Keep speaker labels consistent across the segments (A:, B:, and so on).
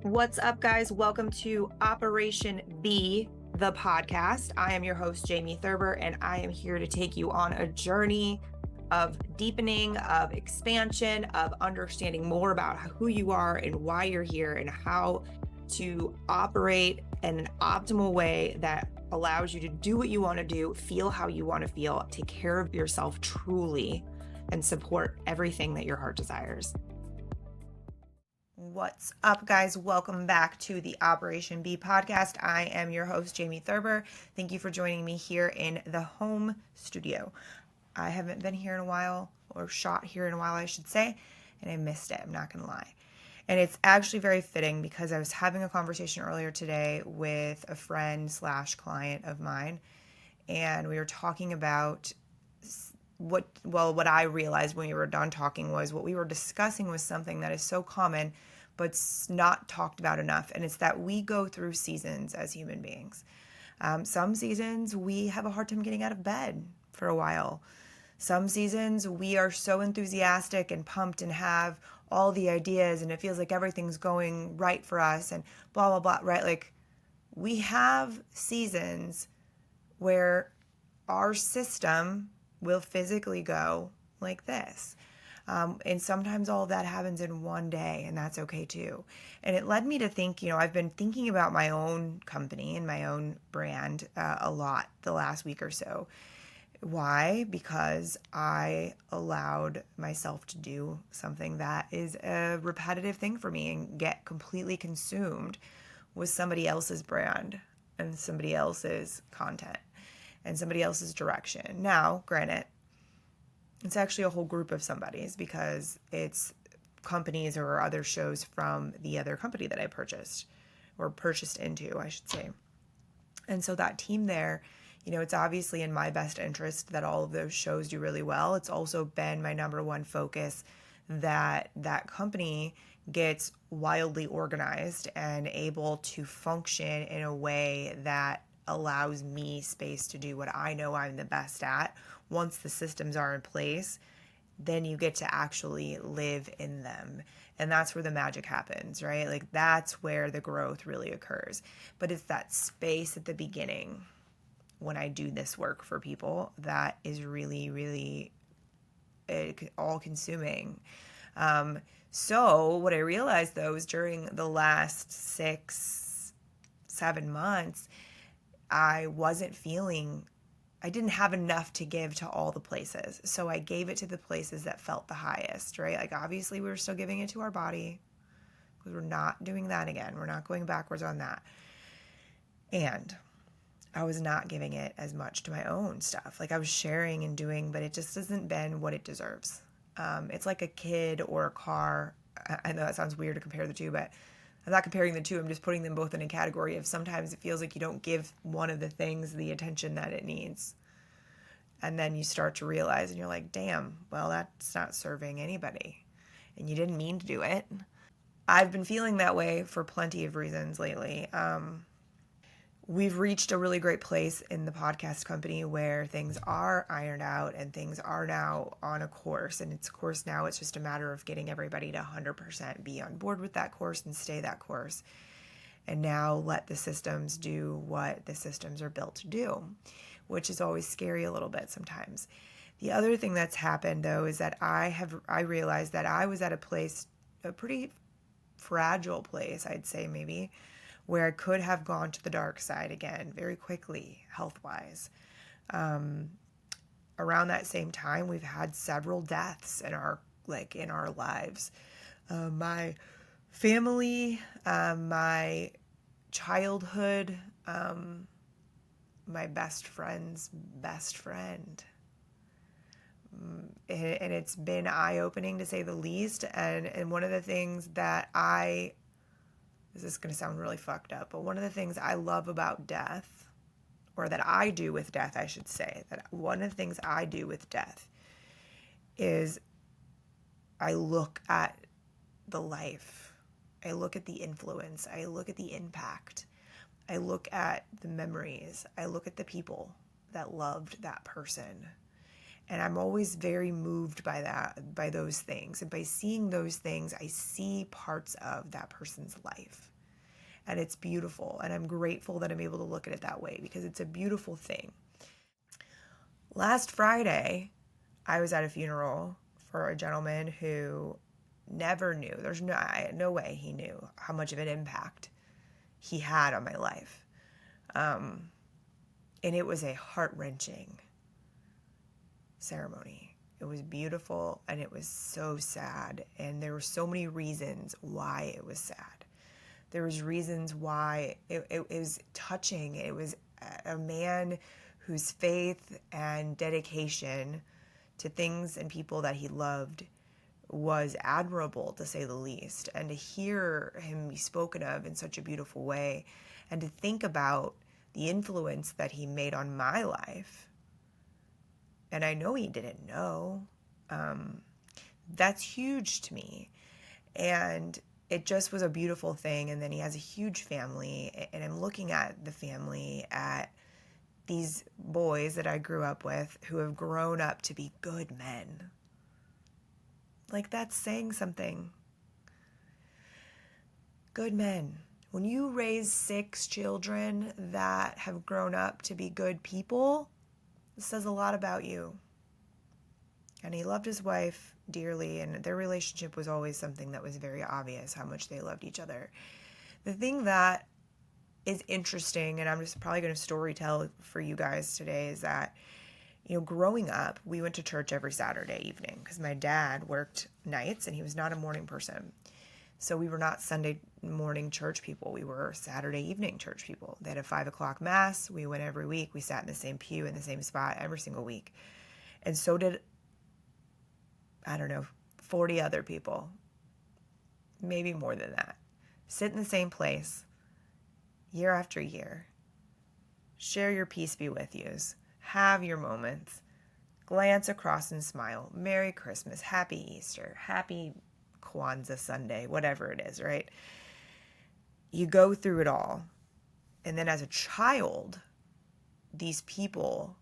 A: What's up, guys? Welcome to Operation B, the podcast. I am your host, Jamie Thurber, and I am here to take you on a journey of deepening, of expansion, of understanding more about who you are and why you're here and how to operate in an optimal way that allows you to do what you want to do, feel how you want to feel, take care of yourself truly, and support everything that your heart desires. What's up, guys? Welcome back to the Operation B podcast. I am your host, Jamie Thurber. Thank you for joining me here in the home studio. I haven't been here in a while, or shot here in a while, I should say, and I missed it. I'm not going to lie. And it's actually very fitting because I was having a conversation earlier today with a friend / client of mine, and we were talking about what I realized when we were done talking was what we were discussing was something that is so common but not talked about enough, and it's that we go through seasons as human beings. Some seasons we have a hard time getting out of bed for a while. Some seasons we are so enthusiastic and pumped and have all the ideas and it feels like everything's going right for us and blah blah blah, right? Like, we have seasons where our system will physically go like this. And sometimes all of that happens in one day, and that's okay too. And it led me to think, I've been thinking about my own company and my own brand a lot the last week or so. Why? Because I allowed myself to do something that is a repetitive thing for me and get completely consumed with somebody else's brand and somebody else's content and somebody else's direction. Now, granted, it's actually a whole group of somebody's because it's companies or other shows from the other company that I purchased into, I should say. And so that team there, it's obviously in my best interest that all of those shows do really well. It's also been my number one focus that that company gets wildly organized and able to function in a way that allows me space to do what I know I'm the best at. Once the systems are in place, then you get to actually live in them. And that's where the magic happens, right? Like, that's where the growth really occurs. But it's that space at the beginning when I do this work for people that is really, really all-consuming. So what I realized, though, is during the last 6-7 months, I didn't have enough to give to all the places. So I gave it to the places that felt the highest, right? Like, obviously we were still giving it to our body because we're not doing that again. We're not going backwards on that. And I was not giving it as much to my own stuff. Like, I was sharing and doing, but it just hasn't been what it deserves. It's like a kid or a car. I know that sounds weird to compare the two, but I'm not comparing the two. I'm just putting them both in a category of sometimes it feels like you don't give one of the things the attention that it needs. And then you start to realize and you're like, damn, well, that's not serving anybody. And you didn't mean to do it. I've been feeling that way for plenty of reasons lately. We've reached a really great place in the podcast company where things are ironed out and things are now on a course. And it's course now. It's just a matter of getting everybody to 100% be on board with that course and stay that course. And now let the systems do what the systems are built to do, which is always scary a little bit sometimes. The other thing that's happened, though, is that I realized that I was at a pretty fragile place, I'd say maybe, where I could have gone to the dark side again very quickly, health-wise. Around that same time, we've had several deaths in our lives. My family, my childhood, my best friend's best friend. And it's been eye-opening, to say the least. And one of the things that this is going to sound really fucked up, but one of the things I love about death, or that I do with death, I should say, that one of the things I do with death is I look at the life. I look at the influence. I look at the impact. I look at the memories. I look at the people that loved that person. And I'm always very moved by those things. And by seeing those things, I see parts of that person's life. And it's beautiful. And I'm grateful that I'm able to look at it that way because it's a beautiful thing. Last Friday, I was at a funeral for a gentleman who never knew. There's no way he knew how much of an impact he had on my life. And it was a heart-wrenching ceremony. It was beautiful and it was so sad. And there were so many reasons why it was sad. There was reasons why it was touching. It was a man whose faith and dedication to things and people that he loved was admirable, to say the least. And to hear him be spoken of in such a beautiful way, and to think about the influence that he made on my life, and I know he didn't know, that's huge to me. And it just was a beautiful thing. And then he has a huge family, and I'm looking at the family, at these boys that I grew up with who have grown up to be good men. Like, that's saying something. Good men. When you raise 6 children that have grown up to be good people, it says a lot about you. And he loved his wife dearly, and their relationship was always something that was very obvious, how much they loved each other. The thing that is interesting, and I'm just probably going to story tell for you guys today, is that, growing up, we went to church every Saturday evening because my dad worked nights and he was not a morning person. So we were not Sunday morning church people. We were Saturday evening church people. They had a 5 o'clock mass. We went every week. We sat in the same pew in the same spot every single week. And so did, 40 other people, maybe more than that. Sit in the same place year after year. Share your peace be with yous. Have your moments. Glance across and smile. Merry Christmas. Happy Easter. Happy Kwanzaa Sunday. Whatever it is, right? You go through it all. And then as a child, these people,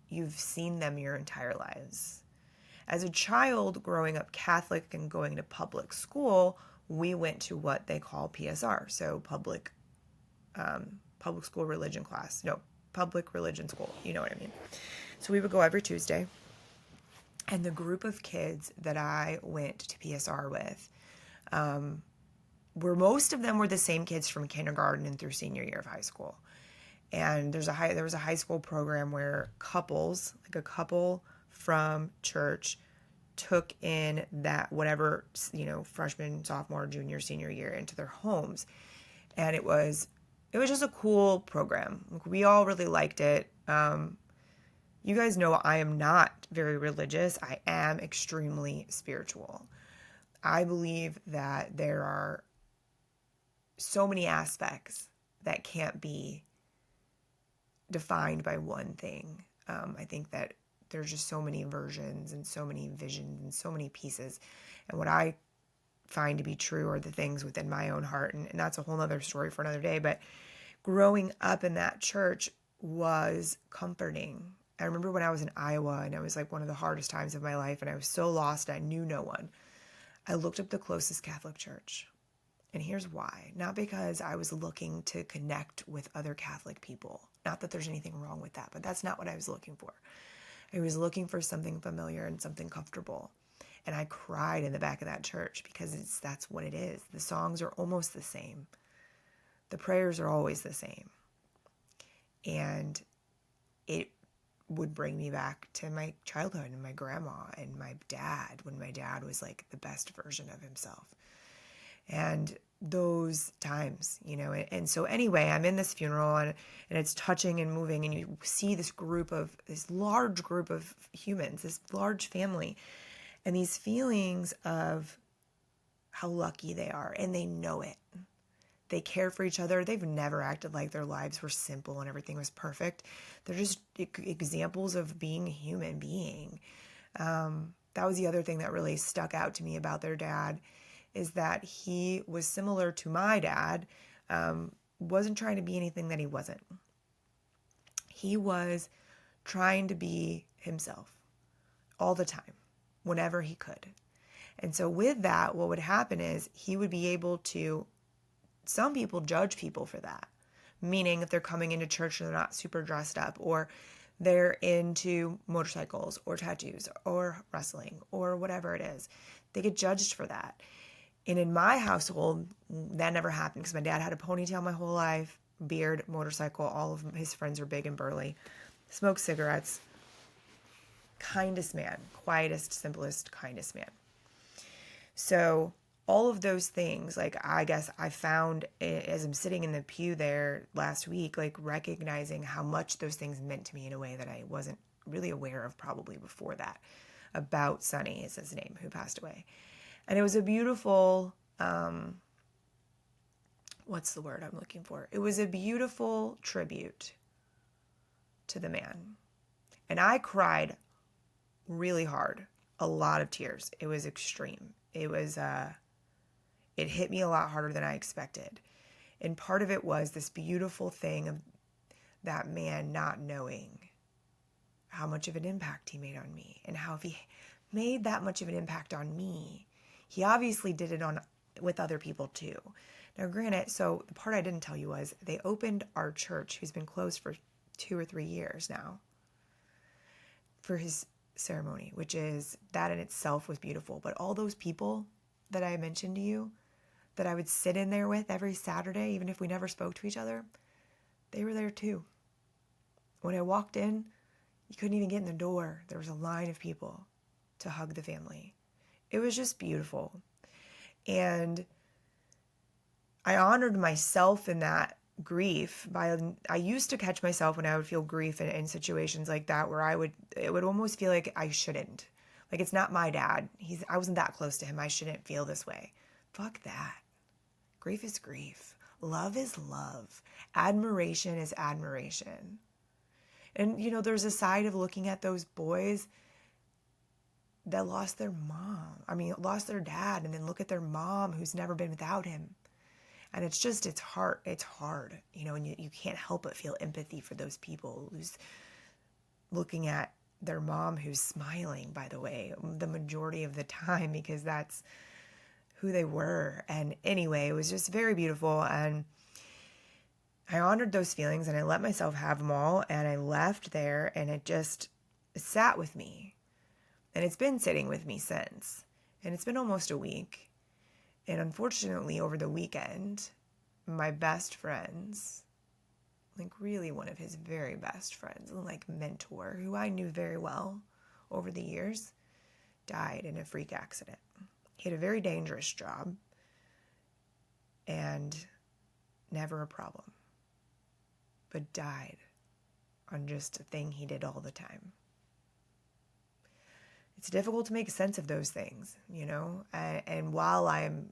A: you've seen them your entire lives. As a child growing up Catholic and going to public school, we went to what they call PSR, so public school religion class. No, public religion school. You know what I mean. So we would go every Tuesday. And the group of kids that I went to PSR with, most of them were the same kids from kindergarten and through senior year of high school. And there was a high school program where couples, like a couple from church, took in that whatever, freshman, sophomore, junior, senior year into their homes. And it was just a cool program. We all really liked it. You guys know I am not very religious. I am extremely spiritual. I believe that there are so many aspects that can't be defined by one thing. I think that there's just so many versions and so many visions and so many pieces. And what I find to be true are the things within my own heart. And that's a whole other story for another day. But growing up in that church was comforting. I remember when I was in Iowa, and it was like one of the hardest times of my life, and I was so lost, I knew no one. I looked up the closest Catholic church. And here's why. Not because I was looking to connect with other Catholic people. Not that there's anything wrong with that, but that's not what I was looking for. I was looking for something familiar and something comfortable. And I cried in the back of that church because that's what it is. The songs are almost the same. The prayers are always the same. And it would bring me back to my childhood and my grandma and my dad, when my dad was like the best version of himself. And those times, and so anyway, I'm in this funeral and it's touching and moving, and you see this large group of humans, this large family, and these feelings of how lucky they are, and they know it. They care for each other. They've never acted like their lives were simple and everything was perfect. They're just examples of being a human being. That was the other thing that really stuck out to me about their dad, is that he was similar to my dad, wasn't trying to be anything that he wasn't. He was trying to be himself all the time, whenever he could. And so with that, what would happen is he would be able to some people judge people for that. Meaning if they're coming into church and they're not super dressed up, or they're into motorcycles or tattoos or wrestling or whatever it is, they get judged for that. And in my household, that never happened because my dad had a ponytail my whole life, beard, motorcycle. All of his friends are big and burly, smoked cigarettes. Kindest man, quietest, simplest, kindest man. So all of those things, like, I guess I found as I'm sitting in the pew there last week, like recognizing how much those things meant to me in a way that I wasn't really aware of probably before that. About Sonny is his name, who passed away. And it was a beautiful, what's the word I'm looking for? It was a beautiful tribute to the man. And I cried really hard, a lot of tears. It was extreme. It was, it hit me a lot harder than I expected. And part of it was this beautiful thing of that man not knowing how much of an impact he made on me, and how if he made that much of an impact on me, he obviously did it with other people too. Now, granted, so the part I didn't tell you was they opened our church, who's been closed for 2 or 3 years now, for his ceremony, which is, that in itself was beautiful. But all those people that I mentioned to you, that I would sit in there with every Saturday, even if we never spoke to each other, they were there too. When I walked in, you couldn't even get in the door. There was a line of people to hug the family. It was just beautiful. And I honored myself in that grief I used to catch myself when I would feel grief in situations like that, where it would almost feel like I shouldn't. Like, it's not my dad. I wasn't that close to him. I shouldn't feel this way. Fuck that. Grief is grief. Love is love. Admiration is admiration. And, there's a side of looking at those boys that lost their mom. Lost their dad, and then look at their mom who's never been without him. And it's hard. It's hard, and you can't help but feel empathy for those people who's looking at their mom who's smiling, by the way, the majority of the time, because that's who they were. And anyway, it was just very beautiful. And I honored those feelings, and I let myself have them all, and I left there, and it just sat with me. And it's been sitting with me since. And it's been almost a week. And unfortunately, over the weekend, my best friends, like really one of his very best friends, like mentor, who I knew very well over the years, died in a freak accident. He had a very dangerous job and never a problem, but died on just a thing he did all the time. It's difficult to make sense of those things, and while I'm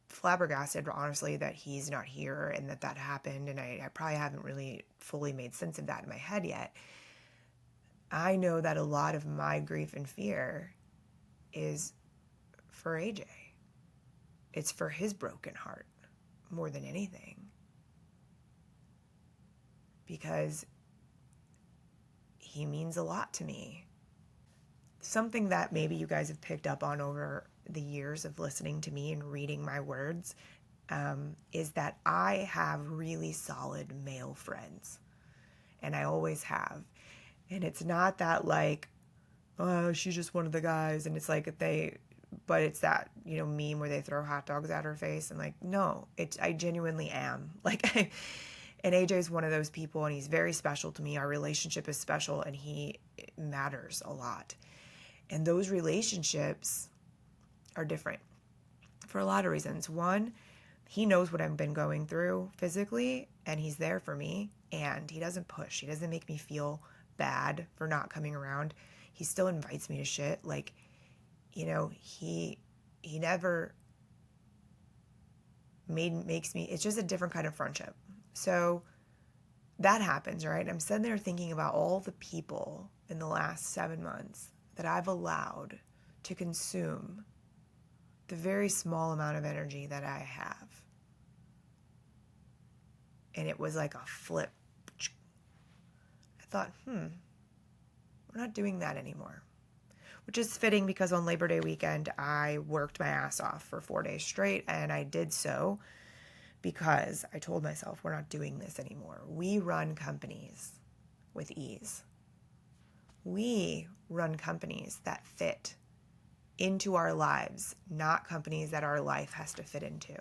A: flabbergasted, honestly, that he's not here and that happened, and I probably haven't really fully made sense of that in my head yet, I know that a lot of my grief and fear is for AJ. It's for his broken heart more than anything, because he means a lot to me. Something that maybe you guys have picked up on over the years of listening to me and reading my words is that I have really solid male friends, and I always have. And it's not that like, oh, she's just one of the guys, and it's like but it's that, meme where they throw hot dogs at her face, and like, no, I genuinely am. Like, and AJ's one of those people, and he's very special to me. Our relationship is special, and he matters a lot. And those relationships are different for a lot of reasons. One, he knows what I've been going through physically, and he's there for me, and he doesn't push. He doesn't make me feel bad for not coming around. He still invites me to shit. Like, he never makes me, it's just a different kind of friendship. So that happens, right? I'm sitting there thinking about all the people in the last 7 months that I've allowed to consume the very small amount of energy that I have. And it was like a flip. I thought, we're not doing that anymore. Which is fitting because on Labor Day weekend, I worked my ass off for 4 days straight, and I did so because I told myself we're not doing this anymore. We run companies with ease. We run companies that fit into our lives, not companies that our life has to fit into.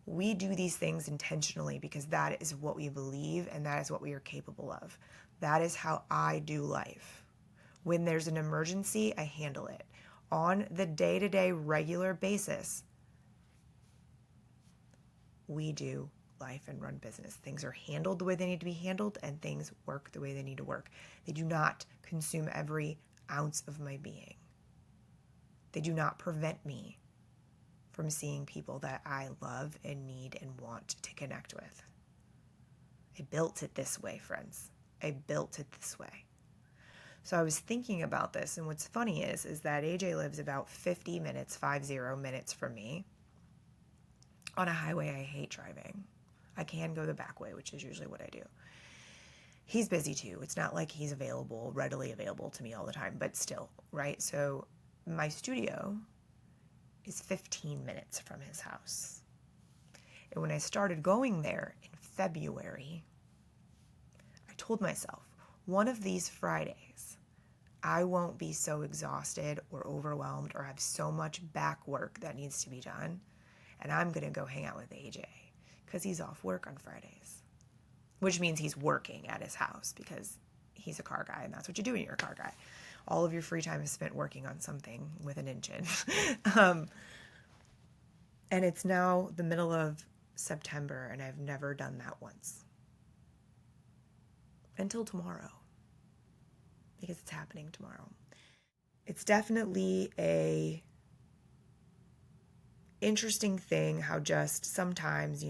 A: We do these things intentionally because that is what we believe and that is what we are capable of. That is how I do life. When there's an emergency, I handle it. On the day-to-day regular basis, we do life and run business. Things are handled the way they need to be handled and things work the way they need to work. They do not consume every ounce of my being. They do not prevent me from seeing people that I love and need and want to connect with. I built it this way, friends. I built it this way. So I was thinking about this, and what's funny is that AJ lives about 50 minutes from me on a highway I hate driving. I can go the back way, which is usually what I do. He's busy too. It's not like he's readily available to me all the time, but still, right? So my studio is 15 minutes from his house. And when I started going there in February, I told myself, one of these Fridays, I won't be so exhausted or overwhelmed or have so much back work that needs to be done, and I'm going to go hang out with AJ because he's off work on Fridays, which means he's working at his house because he's a car guy, and that's what you do when you're a car guy. All of your free time is spent working on something with an engine. And it's now the middle of September, and I've never done that once. Until tomorrow. Because it's happening tomorrow. It's definitely a interesting thing how just sometimes,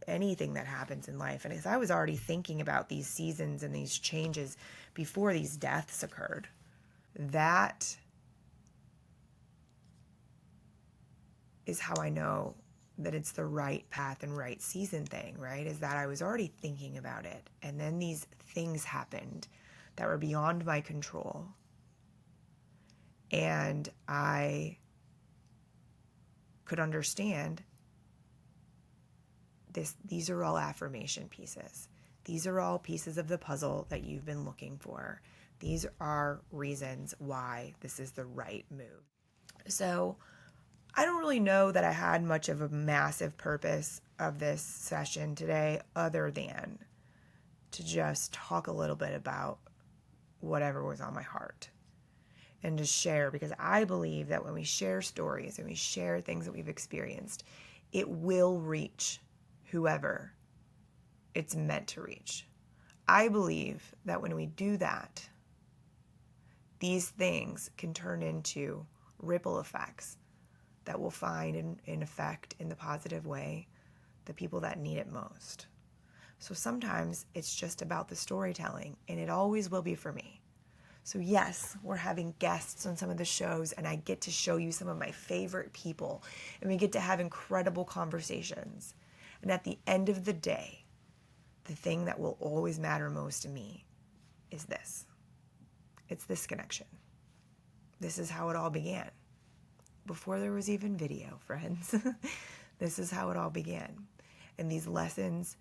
A: anything that happens in life, and as I was already thinking about these seasons and these changes before these deaths occurred, that is how I know that it's the right path and right season thing, right? Is that I was already thinking about it. And then these things happened that were beyond my control. And I could understand this. These are all affirmation pieces. These are all pieces of the puzzle that you've been looking for. These are reasons why this is the right move. So I don't really know that I had much of a massive purpose of this session today other than to just talk a little bit about whatever was on my heart and to share, because I believe that when we share stories and we share things that we've experienced, it will reach whoever it's meant to reach. I believe that when we do that, these things can turn into ripple effects that will find and affect in the positive way the people that need it most. So sometimes it's just about the storytelling, and it always will be for me. So yes, we're having guests on some of the shows, and I get to show you some of my favorite people, and we get to have incredible conversations. And at the end of the day, the thing that will always matter most to me is this. It's this connection. This is how it all began. Before there was even video, friends. This is how it all began. And these lessons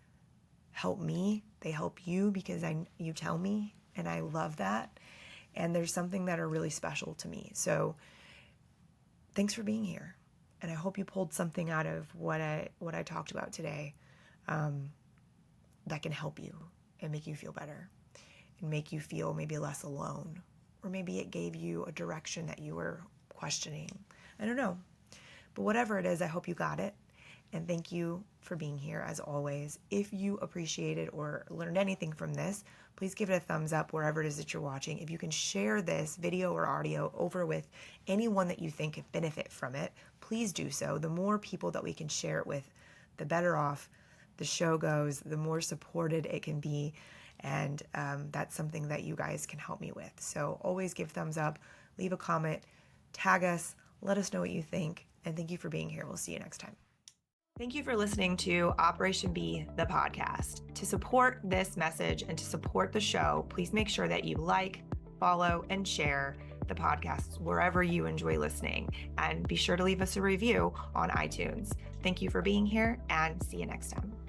A: help me. They help you because you tell me, and I love that. And there's something that are really special to me. So thanks for being here. And I hope you pulled something out of what I talked about today that can help you and make you feel better and make you feel maybe less alone. Or maybe it gave you a direction that you were questioning. I don't know. But whatever it is, I hope you got it. And thank you for being here as always. If you appreciated or learned anything from this, please give it a thumbs up wherever it is that you're watching. If you can share this video or audio over with anyone that you think could benefit from it, please do so. The more people that we can share it with, the better off the show goes, the more supported it can be. And that's something that you guys can help me with. So always give thumbs up, leave a comment, tag us, let us know what you think. And thank you for being here. We'll see you next time. Thank you for listening to Operation B, the podcast. To support this message and to support the show, please make sure that you like, follow, and share the podcasts wherever you enjoy listening, and be sure to leave us a review on iTunes. Thank you for being here, and see you next time.